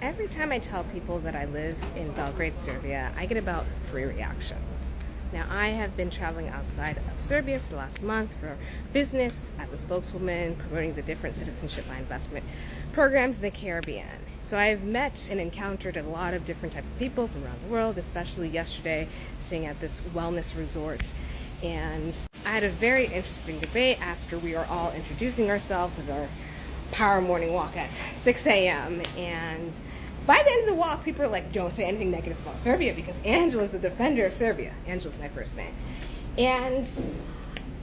Every time I tell people that I live in Belgrade, Serbia, I get about 3 reactions. Now, I have been traveling outside of Serbia for the last month for business as a spokeswoman, promoting the different citizenship by investment programs in the Caribbean. So I've met and encountered a lot of different types of people from around the world, especially yesterday, staying at this wellness resort. And I had a very interesting debate after we were all introducing ourselves at our power morning walk at 6 a.m. And by the end of the walk, people are like, don't say anything negative about Serbia because Angela's a defender of Serbia. Angela's my first name. And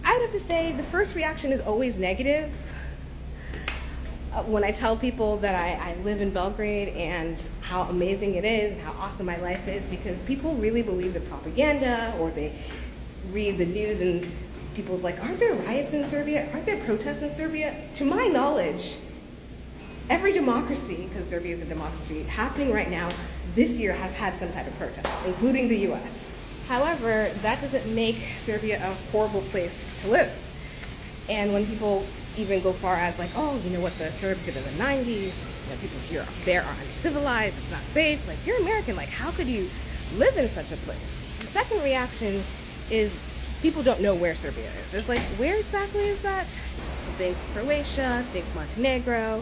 I would have to say the first reaction is always negative. When I tell people that I live in Belgrade and how amazing it is and how awesome my life is, because people really believe the propaganda, or they read the news and people's like, aren't there riots in Serbia? Aren't there protests in Serbia? To my knowledge, every democracy, because Serbia is a democracy, happening right now this year has had some type of protest, including the US. However, that doesn't make Serbia a horrible place to live. And when people even go far as like, oh, you know what the Serbs did in the 90s, you know, people here there are uncivilized, it's not safe. Like, you're American, like, how could you live in such a place? The second reaction is people don't know where Serbia is. It's like, where exactly is that? So think Croatia, think Montenegro,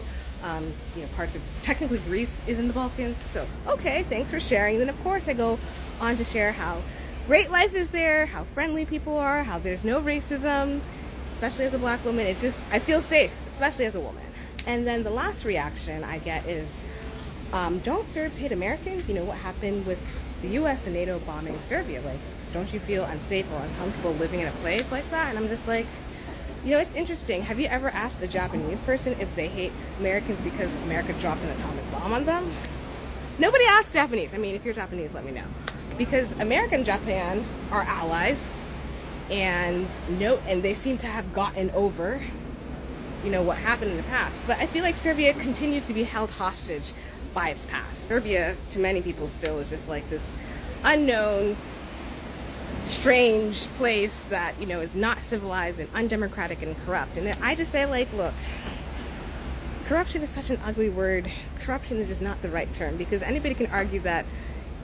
parts of, technically Greece is in the Balkans. So, okay, thanks for sharing. Then of course I go on to share how great life is there, how friendly people are, how there's no racism, especially as a black woman. It's just, I feel safe, especially as a woman. And then the last reaction I get is, don't Serbs hate Americans? You know, what happened with the US and NATO bombing Serbia? Like, don't you feel unsafe or uncomfortable living in a place like that? And I'm just like, you know, it's interesting. Have you ever asked a Japanese person if they hate Americans because America dropped an atomic bomb on them? Nobody asked Japanese. I mean, if you're Japanese, let me know. Because America and Japan are allies, and they seem to have gotten over, you know, what happened in the past. But I feel like Serbia continues to be held hostage by its past. Serbia, to many people, still is just like this unknown, strange place that, you know, is not civilized and undemocratic and corrupt. And I just say, like, look, corruption is such an ugly word. Corruption is just not the right term, because anybody can argue that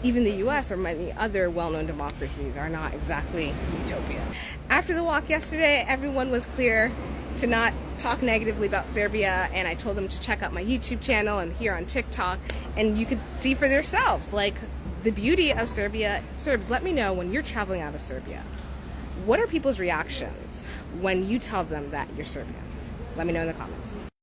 even the US or many other well-known democracies are not exactly utopia. After the walk yesterday, everyone was clear to not talk negatively about Serbia, and I told them to check out my YouTube channel and here on TikTok, and you could see for themselves, like, the beauty of Serbia. Serbs, let me know when you're traveling out of Serbia, what are people's reactions when you tell them that you're Serbian? Let me know in the comments.